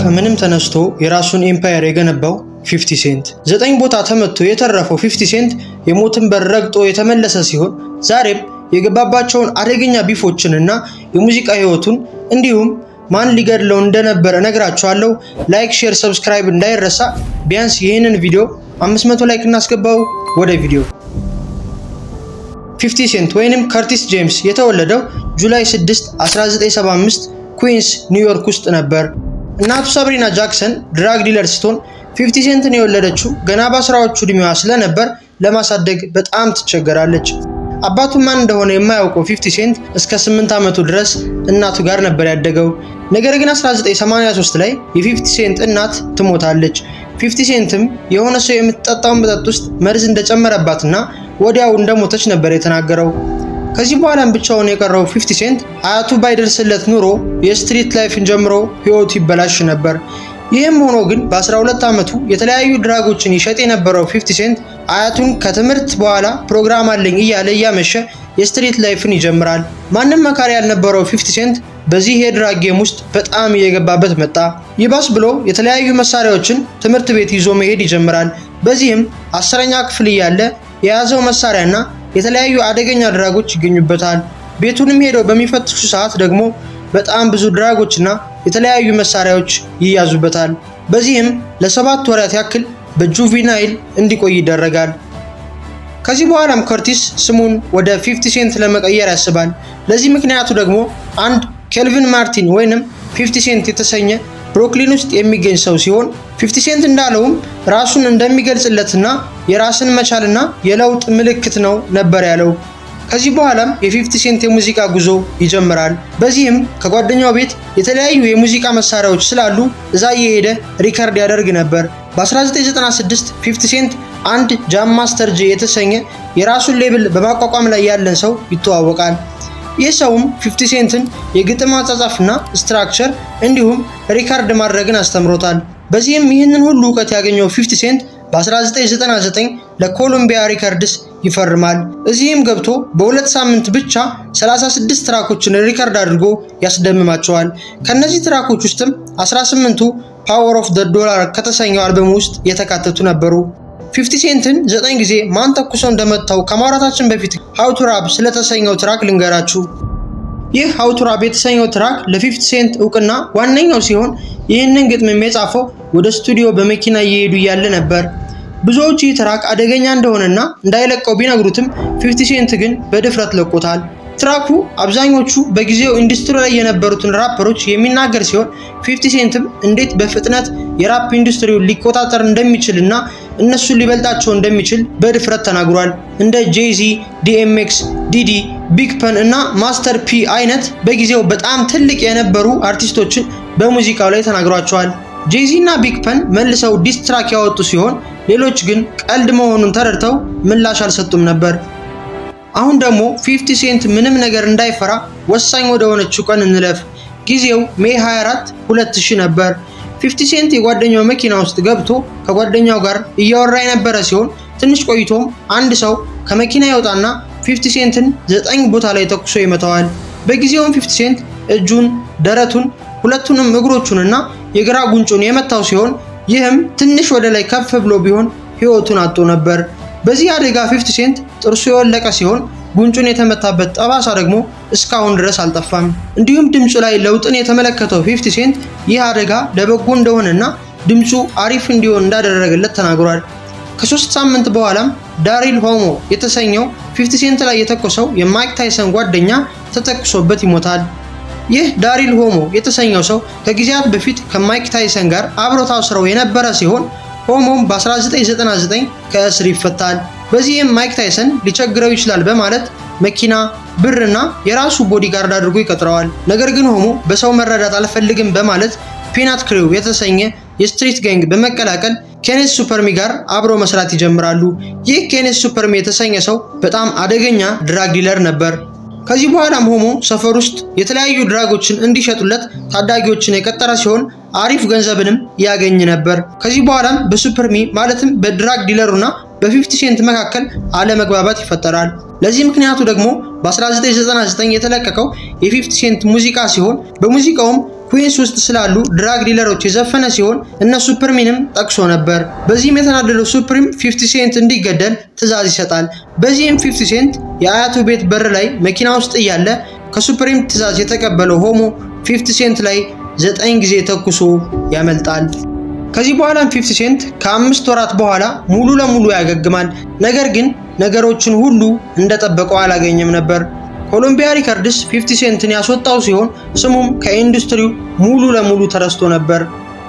ከምንም ተነስቶ የራሱን ኤምፓየር የገነባው 50 ሴንት 9 ቦታ ተመቶ የተረፈው 50 ሴንት የሞትን በር ረግጦ የተመለሰ ሲሆን ዛሬም የገባባቸውን አደገኛ ቢፎችንና የሙዚቃ ህይወቱን እንዲሁም ማን ሊገድለው እንደነበረ ነግራችኋለሁ። ላይክ፣ ሼር፣ ሰብስክራይብ እንዳይረሳ። ቢያንስ ይህንን ቪዲዮ 500 ላይክ እናስገባው። ወደ ቪዲዮ 50 ሴንት ወይንም ከርቲስ ጄምስ የተወለደው ጁላይ 6 1975 ኩዊንስ ኒውዮርክ ውስጥ ነበር። እናቱ ሳብሪና ጃክሰን ድራግ ዲለር ስትሆን 50 ሴንትን የወለደችው ገና በአስራዎቹ እድሜዋ ስለነበር ለማሳደግ በጣም ትቸገራለች። አባቱ ማን እንደሆነ የማያውቀው 50 ሴንት እስከ 8 ዓመቱ ድረስ እናቱ ጋር ነበር ያደገው። ነገር ግን 1983 ላይ የ50 ሴንት እናት ትሞታለች። 50 ሴንትም የሆነ ሰው የምትጠጣውን መጠጥ ውስጥ መርዝ እንደጨመረባትና ወዲያው እንደሞተች ነበር የተናገረው። ከዚህ በኋላም ብቻውን የቀረው 50 ሴንት አያቱ ባይደርስለት ኑሮ የስትሪት ላይፍን ጀምሮ ህይወቱ ይበላሽ ነበር። ይህም ሆኖ ግን በ12 ዓመቱ የተለያዩ ድራጎችን ይሸጥ የነበረው 50 ሴንት አያቱን ከትምህርት በኋላ ፕሮግራም አለኝ እያለ እያመሸ የስትሪት ላይፍን ይጀምራል። ማንም መካሪ ያልነበረው 50 ሴንት በዚህ የድራግ ጌም ውስጥ በጣም እየገባበት መጣ። ይባስ ብሎ የተለያዩ መሳሪያዎችን ትምህርት ቤት ይዞ መሄድ ይጀምራል። በዚህም 10ኛ ክፍል እያለ የያዘው መሳሪያና የተለያዩ አደገኛ ድራጎች ይገኙበታል። ቤቱንም ሄደው በሚፈትሹ ሰዓት ደግሞ በጣም ብዙ ድራጎችና የተለያዩ መሳሪያዎች ይያዙበታል። በዚህም ለ7 ወራት ያክል በጁቬናይል እንዲቆይ ይደረጋል። ከዚህ በኋላም ከርቲስ ስሙን ወደ 50 ሴንት ለመቀየር ያስባል። ለዚህ ምክንያቱ ደግሞ አንድ ኬልቪን ማርቲን ወይንም 50 ሴንት የተሰኘ ብሩክሊን ውስጥ የሚገኝ ሰው ሲሆን 50 ሴንት እንዳለውም ራሱን እንደሚገልጽለትና የራስን መቻልና የለውጥ ምልክት ነው ነበር ያለው። ከዚህ በኋላም የ50 ሴንት የሙዚቃ ጉዞ ይጀምራል። በዚህም ከጓደኛው ቤት የተለያዩ የሙዚቃ መሳሪያዎች ስላሉ እዛ እየሄደ ሪከርድ ያደርግ ነበር። በ1996 50 ሴንት አንድ ጃም ማስተር ጄ የተሰኘ የራሱን ሌብል በማቋቋም ላይ ያለን ሰው ይተዋወቃል። ይህ ሰውም 50 ሴንትን የግጥም አጻጻፍና ስትራክቸር እንዲሁም ሪካርድ ማድረግን አስተምሮታል። በዚህም ይህንን ሁሉ እውቀት ያገኘው 50 ሴንት በ1999 ለኮሎምቢያ ሪከርድስ ይፈርማል። እዚህም ገብቶ በ2 ሳምንት ብቻ 36 ትራኮችን ሪከርድ አድርጎ ያስደምማቸዋል። ከነዚህ ትራኮች ውስጥም 18ቱ ፓወር ኦፍ ዘ ዶላር ከተሰኘው አልበም ውስጥ የተካተቱ ነበሩ። 50 ሴንትን 9 ጊዜ ማን ተኩሶ እንደመታው ከማውራታችን በፊት ሃው ቱ ራፕ ስለተሰኘው ትራክ ልንገራችሁ። ይህ ሃው ቱ ራፕ የተሰኘው ትራክ ለ50 ሴንት እውቅና ዋነኛው ሲሆን ይህንን ግጥም የጻፈው ወደ ስቱዲዮ በመኪና እየሄዱ እያለ ነበር። ብዙዎች ይህ ትራክ አደገኛ እንደሆነና እንዳይለቀው ቢነግሩትም 50 ሴንት ግን በድፍረት ለቆታል። ትራኩ አብዛኞቹ በጊዜው ኢንዱስትሪ ላይ የነበሩትን ራፐሮች የሚናገር ሲሆን 50 ሴንትም እንዴት በፍጥነት የራፕ ኢንዱስትሪውን ሊቆጣጠር እንደሚችልና እነሱን ሊበልጣቸው እንደሚችል በድፍረት ተናግሯል። እንደ ጄዚ፣ ዲኤምኤክስ፣ ዲዲ፣ ቢግ ፐን እና ማስተር ፒ አይነት በጊዜው በጣም ትልቅ የነበሩ አርቲስቶችን በሙዚቃው ላይ ተናግሯቸዋል። ጄዚ እና ቢግ ፐን መልሰው ዲስ ትራክ ያወጡ ሲሆን ሌሎች ግን ቀልድ መሆኑን ተረድተው ምላሽ አልሰጡም ነበር። አሁን ደግሞ 50 ሴንት ምንም ነገር እንዳይፈራ ወሳኝ ወደ ሆነችው ቀን እንለፍ። ጊዜው ሜይ 24 2000 ነበር። 50 ሴንት የጓደኛው መኪና ውስጥ ገብቶ ከጓደኛው ጋር እያወራ የነበረ ሲሆን ትንሽ ቆይቶም አንድ ሰው ከመኪና ይወጣና 50 ሴንትን 9 ቦታ ላይ ተኩሶ ይመታዋል። በጊዜውም 50 ሴንት እጁን፣ ደረቱን፣ ሁለቱንም እግሮቹንና የግራ ጉንጩን የመታው ሲሆን ይህም ትንሽ ወደ ላይ ከፍ ብሎ ቢሆን ህይወቱን አጥቶ ነበር። በዚህ አደጋ 50 ሴንት ጥርሱ የወለቀ ሲሆን ጉንጩን የተመታበት ጠባሳ ደግሞ እስካሁን ድረስ አልጠፋም። እንዲሁም ድምፁ ላይ ለውጥን የተመለከተው 50 ሴንት ይህ አደጋ ለበጎ እንደሆነና ድምፁ አሪፍ እንዲሆን እንዳደረገለት ተናግሯል። ከ3 ሳምንት በኋላም ዳሪል ሆሞ የተሰኘው 50 ሴንት ላይ የተኮሰው የማይክ ታይሰን ጓደኛ ተተኩሶበት ይሞታል። ይህ ዳሪል ሆሞ የተሰኘው ሰው ከጊዜያት በፊት ከማይክ ታይሰን ጋር አብሮ ታስረው የነበረ ሲሆን ሆሞም በ1999 ከእስር ይፈታል። በዚህም ማይክ ታይሰን ሊቸግረው ይችላል በማለት መኪና፣ ብርና የራሱ ቦዲጋርድ አድርጎ ይቀጥረዋል። ነገር ግን ሆሞ በሰው መረዳት አልፈልግም በማለት ፒናት ክሪው የተሰኘ የስትሪት ጋንግ በመቀላቀል ኬኔስ ሱፐርሚ ጋር አብሮ መስራት ይጀምራሉ። ይህ ኬኔስ ሱፐርሚ የተሰኘ ሰው በጣም አደገኛ ድራግ ዲለር ነበር። ከዚህ በኋላም ሆሞ ሰፈር ውስጥ የተለያዩ ድራጎችን እንዲሸጡለት ታዳጊዎችን የቀጠረ ሲሆን አሪፍ ገንዘብንም ያገኝ ነበር። ከዚህ በኋላም በሱፐርሚ ማለትም በድራግ ዲለሩና በ50 ሴንት መካከል አለመግባባት ይፈጠራል። ለዚህ ምክንያቱ ደግሞ በ1999 የተለቀቀው የ50 ሴንት ሙዚቃ ሲሆን በሙዚቃውም ኩዊንስ ውስጥ ስላሉ ድራግ ዲለሮች የዘፈነ ሲሆን እነ ሱፕሪምንም ጠቅሶ ነበር። በዚህም የተናደደው ሱፕሪም 50 ሴንት እንዲገደል ትዕዛዝ ይሰጣል። በዚህም 50 ሴንት የአያቱ ቤት በር ላይ መኪና ውስጥ እያለ ከሱፕሪም ትዕዛዝ የተቀበለው ሆሞ 50 ሴንት ላይ 9 ጊዜ ተኩሶ ያመልጣል። ከዚህ በኋላም 50 ሴንት ከ5 ወራት በኋላ ሙሉ ለሙሉ ያገግማል። ነገር ግን ነገሮችን ሁሉ እንደጠበቀው አላገኘም ነበር። ኮሎምቢያ ሪከርድስ 50 ሴንትን ያስወጣው ሲሆን ስሙም ከኢንዱስትሪው ሙሉ ለሙሉ ተረስቶ ነበር።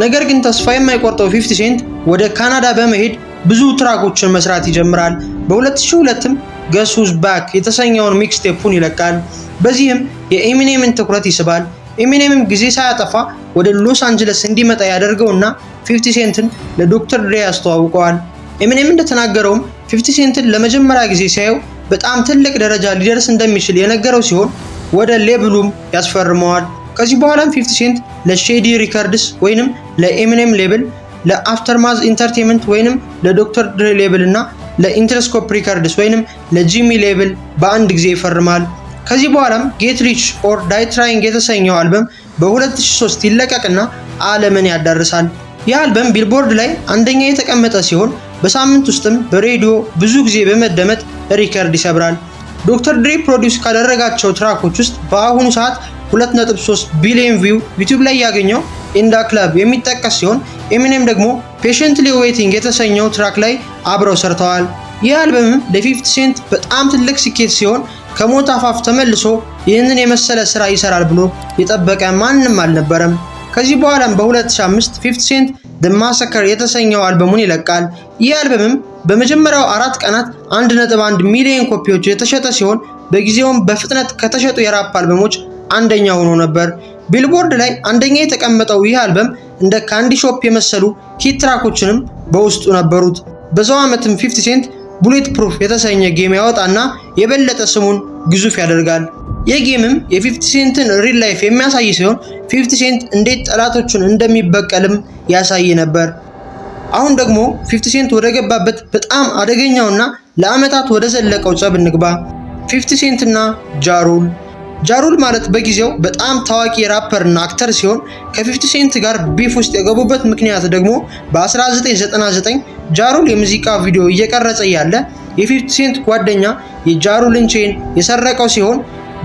ነገር ግን ተስፋ የማይቆርጠው 50 ሴንት ወደ ካናዳ በመሄድ ብዙ ትራኮችን መስራት ይጀምራል። በ2002ም ገስ ሁዝ ባክ የተሰኘውን ሚክስቴፑን ይለቃል። በዚህም የኤሚኔምን ትኩረት ይስባል። ኤሚኔምም ጊዜ ሳያጠፋ ወደ ሎስ አንጀለስ እንዲመጣ ያደርገውና 50 ሴንትን ለዶክተር ድሬ ያስተዋውቀዋል። ኤሚኔም እንደተናገረውም 50 ሴንትን ለመጀመሪያ ጊዜ ሲያየው በጣም ትልቅ ደረጃ ሊደርስ እንደሚችል የነገረው ሲሆን ወደ ሌብሉም ያስፈርመዋል። ከዚህ በኋላም 50 ሴንት ለሼዲ ሪከርድስ ወይንም ለኤሚኔም ሌብል፣ ለአፍተርማዝ ኢንተርቴይንመንት ወይንም ለዶክተር ድሬ ሌብል እና ለኢንተርስኮፕ ሪከርድስ ወይንም ለጂሚ ሌብል በአንድ ጊዜ ይፈርማል። ከዚህ በኋላም ጌት ሪች ኦር ዳይ ትራይንግ የተሰኘው አልበም በ2003 ይለቀቅና ዓለምን ያዳርሳል። ይህ አልበም ቢልቦርድ ላይ አንደኛ የተቀመጠ ሲሆን በሳምንት ውስጥም በሬዲዮ ብዙ ጊዜ በመደመጥ ሪከርድ ይሰብራል። ዶክተር ድሬ ፕሮዲውስ ካደረጋቸው ትራኮች ውስጥ በአሁኑ ሰዓት 2.3 ቢሊዮን ቪው ዩቲዩብ ላይ ያገኘው ኢንዳ ክለብ የሚጠቀስ ሲሆን ኤሚኔም ደግሞ ፔሸንትሊ ዌይቲንግ የተሰኘው ትራክ ላይ አብረው ሰርተዋል። ይህ አልበምም ለ50 ሴንት በጣም ትልቅ ስኬት ሲሆን ከሞት አፋፍ ተመልሶ ይህንን የመሰለ ስራ ይሰራል ብሎ የጠበቀ ማንም አልነበረም። ከዚህ በኋላም በ2005 50 ሴንት The Massacre የተሰኘው አልበሙን ይለቃል። ይህ አልበምም በመጀመሪያው 4 ቀናት 1.1 ሚሊዮን ኮፒዎች የተሸጠ ሲሆን በጊዜውም በፍጥነት ከተሸጡ የራፕ አልበሞች አንደኛ ሆኖ ነበር። ቢልቦርድ ላይ አንደኛ የተቀመጠው ይህ አልበም እንደ ካንዲ ሾፕ የመሰሉ ሂት ትራኮችንም በውስጡ ነበሩት። በዛው ዓመትም 50 ሴንት ቡሌት ፕሩፍ የተሰኘ ጌም ያወጣና የበለጠ ስሙን ግዙፍ ያደርጋል። የጌምም የ50 ሴንትን ሪል ላይፍ የሚያሳይ ሲሆን 50 ሴንት እንዴት ጠላቶቹን እንደሚበቀልም ያሳይ ነበር። አሁን ደግሞ 50 ሴንት ወደ ገባበት በጣም አደገኛውና ለዓመታት ወደ ዘለቀው ጸብ እንግባ። 50 ሴንት እና ጃሩል። ጃሩል ማለት በጊዜው በጣም ታዋቂ ራፐርና አክተር ሲሆን ከ50 ሴንት ጋር ቢፍ ውስጥ የገቡበት ምክንያት ደግሞ በ1999 ጃሩል የሙዚቃ ቪዲዮ እየቀረጸ ያለ የ50 ሴንት ጓደኛ የጃሩልን ቼን የሰረቀው ሲሆን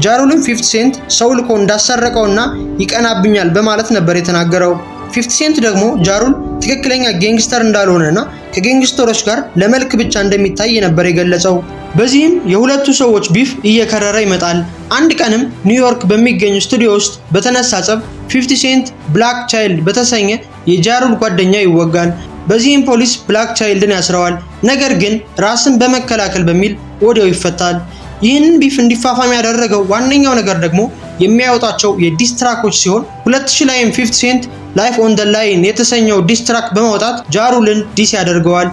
ጃሩልን 50 ሴንት ሰው ልኮ እንዳሰረቀውና ይቀናብኛል በማለት ነበር የተናገረው። 50 ሴንት ደግሞ ጃሩል ትክክለኛ ጋንግስተር እንዳልሆነና ከጋንግስተሮች ጋር ለመልክ ብቻ እንደሚታይ ነበር የገለጸው። በዚህም የሁለቱ ሰዎች ቢፍ እየከረረ ይመጣል። አንድ ቀንም ኒውዮርክ በሚገኝ ስቱዲዮ ውስጥ በተነሳ ጸብ 50 ሴንት ብላክ ቻይልድ በተሰኘ የጃሩል ጓደኛ ይወጋል። በዚህም ፖሊስ ብላክ ቻይልድን ያስረዋል። ነገር ግን ራስን በመከላከል በሚል ወዲያው ይፈታል። ይህንን ቢፍ እንዲፋፋም ያደረገው ዋነኛው ነገር ደግሞ የሚያወጣቸው የዲስትራኮች ሲሆን 2000 ላይም 50 ሴንት ላይፍ ኦን ዘ ላይን የተሰኘው ዲስትራክ በማውጣት ጃሩልን ዲስ ያደርገዋል።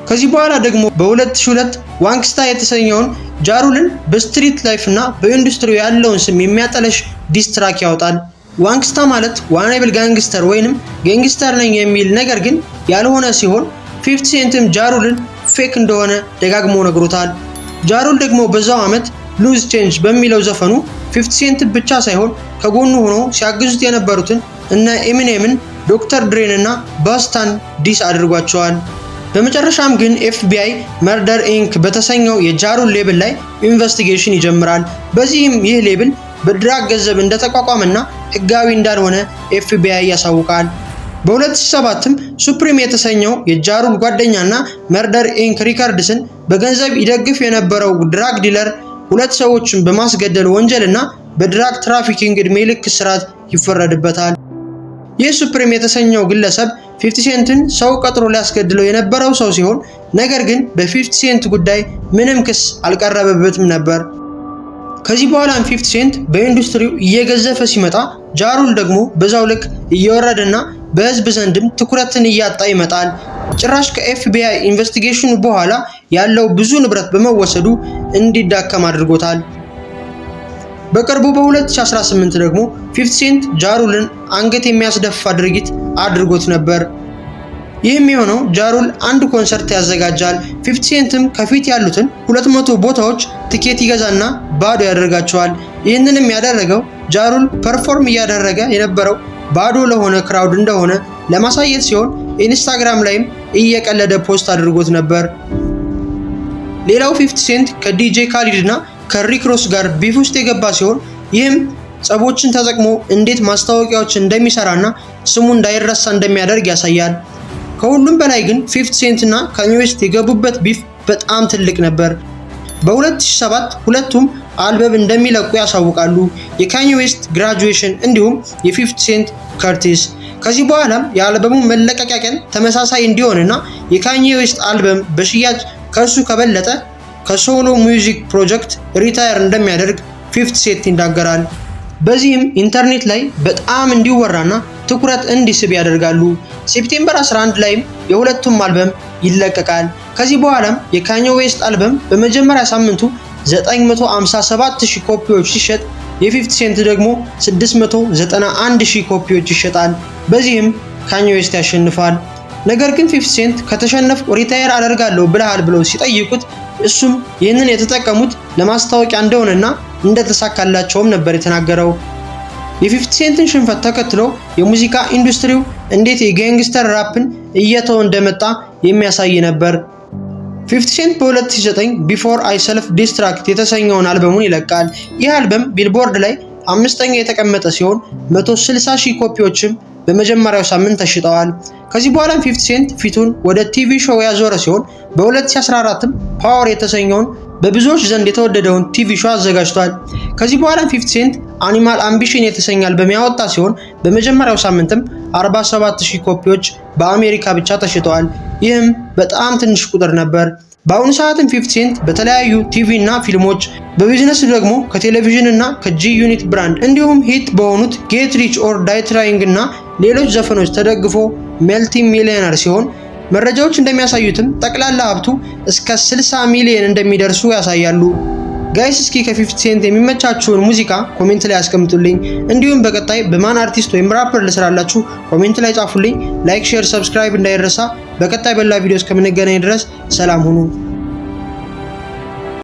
ከዚህ በኋላ ደግሞ በ2002 ዋንግስታ የተሰኘውን ጃሩልን በስትሪት ላይፍ እና በኢንዱስትሪው ያለውን ስም የሚያጠለሽ ዲስትራክ ያወጣል። ዋንግስታ ማለት ዋናብል ጋንግስተር ወይንም ጋንግስተር ነኝ የሚል ነገር ግን ያልሆነ ሲሆን 50 ሴንትም ጃሩልን ፌክ እንደሆነ ደጋግሞ ነግሮታል። ጃሩል ደግሞ በዛው ዓመት ሉዝ ቼንጅ በሚለው ዘፈኑ 50 ሴንት ብቻ ሳይሆን ከጎኑ ሆኖ ሲያግዙት የነበሩትን እነ ኤሚኔምን፣ ዶክተር ድሬን እና ባስታን ዲስ አድርጓቸዋል። በመጨረሻም ግን FBI መርደር ኢንክ በተሰኘው የጃሩል ሌብል ላይ ኢንቨስቲጌሽን ይጀምራል። በዚህም ይህ ሌብል በድራግ ገንዘብ እንደተቋቋመና ህጋዊ እንዳልሆነ FBI ያሳውቃል። በ2007ም ሱፕሪም የተሰኘው የጃሩል ጓደኛና መርደር ኢንክ ሪከርድስን በገንዘብ ይደግፍ የነበረው ድራግ ዲለር 2 ሰዎችን በማስገደል ወንጀልና በድራግ ትራፊኪንግ ዕድሜ ልክ እስራት ይፈረድበታል። ይህ ሱፕሪም የተሰኘው ግለሰብ 50 ሴንትን ሰው ቀጥሮ ሊያስገድለው የነበረው ሰው ሲሆን ነገር ግን በ50 ሴንት ጉዳይ ምንም ክስ አልቀረበበትም ነበር። ከዚህ በኋላም 50 ሴንት በኢንዱስትሪው እየገዘፈ ሲመጣ ጃሩል ደግሞ በዛው ልክ እየወረደና በህዝብ ዘንድም ትኩረትን እያጣ ይመጣል። ጭራሽ ከFBI ኢንቨስቲጌሽኑ በኋላ ያለው ብዙ ንብረት በመወሰዱ እንዲዳከም አድርጎታል። በቅርቡ በ2018 ደግሞ 50 ሴንት ጃሩልን አንገት የሚያስደፋ ድርጊት አድርጎት ነበር። ይህም የሆነው ጃሩል አንድ ኮንሰርት ያዘጋጃል። 50 ሴንትም ከፊት ያሉትን 200 ቦታዎች ትኬት ይገዛና ባዶ ያደርጋቸዋል። ይህንንም ያደረገው ጃሩል ፐርፎርም እያደረገ የነበረው ባዶ ለሆነ ክራውድ እንደሆነ ለማሳየት ሲሆን ኢንስታግራም ላይም እየቀለደ ፖስት አድርጎት ነበር። ሌላው 50 ሴንት ከዲጄ ካሊድ እና ከሪክ ሮስ ጋር ቢፍ ውስጥ የገባ ሲሆን ይህም ጸቦችን ተጠቅሞ እንዴት ማስታወቂያዎችን እንደሚሰራና ስሙ እንዳይረሳ እንደሚያደርግ ያሳያል። ከሁሉም በላይ ግን 50 ሴንት እና ካኒ ዌስት የገቡበት ቢፍ በጣም ትልቅ ነበር። በ2007 ሁለቱም አልበም እንደሚለቁ ያሳውቃሉ፣ የካኒ ዌስት ግራጁዌሽን እንዲሁም የ50 ሴንት ከርቲስ። ከዚህ በኋላም የአልበሙ መለቀቂያ ቀን ተመሳሳይ እንዲሆንና የካኒ ዌስት አልበም በሽያጭ ከሱ ከበለጠ ከሶሎ ሚውዚክ ፕሮጀክት ሪታየር እንደሚያደርግ 50 ሴንት ይናገራል። በዚህም ኢንተርኔት ላይ በጣም እንዲወራና ትኩረት እንዲስብ ያደርጋሉ። ሴፕቴምበር 11 ላይም የሁለቱም አልበም ይለቀቃል። ከዚህ በኋላም የካኒ ዌስት አልበም በመጀመሪያ ሳምንቱ 957000 ኮፒዎች ሲሸጥ የ50 ሴንት ደግሞ 691000 ኮፒዎች ይሸጣል። በዚህም ካኒ ዌስት ያሸንፋል። ነገር ግን 50 ሴንት ከተሸነፍኩ ሪታየር አደርጋለሁ ብለሃል ብለው ሲጠይቁት እሱም ይህንን የተጠቀሙት ለማስታወቂያ እንደሆነና እንደተሳካላቸውም ነበር የተናገረው። የ50 ሴንትን ሽንፈት ተከትሎ የሙዚቃ ኢንዱስትሪው እንዴት የጋንግስተር ራፕን እየተወ እንደመጣ የሚያሳይ ነበር። 50 ሴንት በ2009 ቢፎር አይ ሰልፍ ዲስትራክት የተሰኘውን አልበሙን ይለቃል። ይህ አልበም ቢልቦርድ ላይ 5ኛ የተቀመጠ ሲሆን 160,000 ኮፒዎችም በመጀመሪያው ሳምንት ተሽጠዋል። ከዚህ በኋላም 50 ሴንት ፊቱን ወደ ቲቪ ሾው ያዞረ ሲሆን በ2014ም ፓወር የተሰኘውን በብዙዎች ዘንድ የተወደደውን ቲቪ ሾው አዘጋጅቷል። ከዚህ በኋላም 50 ሴንት አኒማል አምቢሽን የተሰኘ አልበም ያወጣ ሲሆን በመጀመሪያው ሳምንትም 47000 ኮፒዎች በአሜሪካ ብቻ ተሽጠዋል። ይህም በጣም ትንሽ ቁጥር ነበር። በአሁኑ ሰዓትም 50 ሴንት በተለያዩ ቲቪ እና ፊልሞች፣ በቢዝነስ ደግሞ ከቴሌቪዥን እና ከጂ ዩኒት ብራንድ እንዲሁም ሂት በሆኑት ጌት ሪች ኦር ዳይ ትራይንግ እና ሌሎች ዘፈኖች ተደግፎ መልቲ ሚሊዮነር ሲሆን መረጃዎች እንደሚያሳዩትም ጠቅላላ ሀብቱ እስከ 60 ሚሊዮን እንደሚደርሱ ያሳያሉ። ጋይስ እስኪ ከ50 ሴንት የሚመቻችሁን ሙዚቃ ኮሜንት ላይ አስቀምጡልኝ። እንዲሁም በቀጣይ በማን አርቲስት ወይም ራፐር ልስራላችሁ ኮሜንት ላይ ጻፉልኝ። ላይክ፣ ሼር፣ ሰብስክራይብ እንዳይረሳ። በቀጣይ በሌላ ቪዲዮ እስከምንገናኝ ድረስ ሰላም ሁኑ።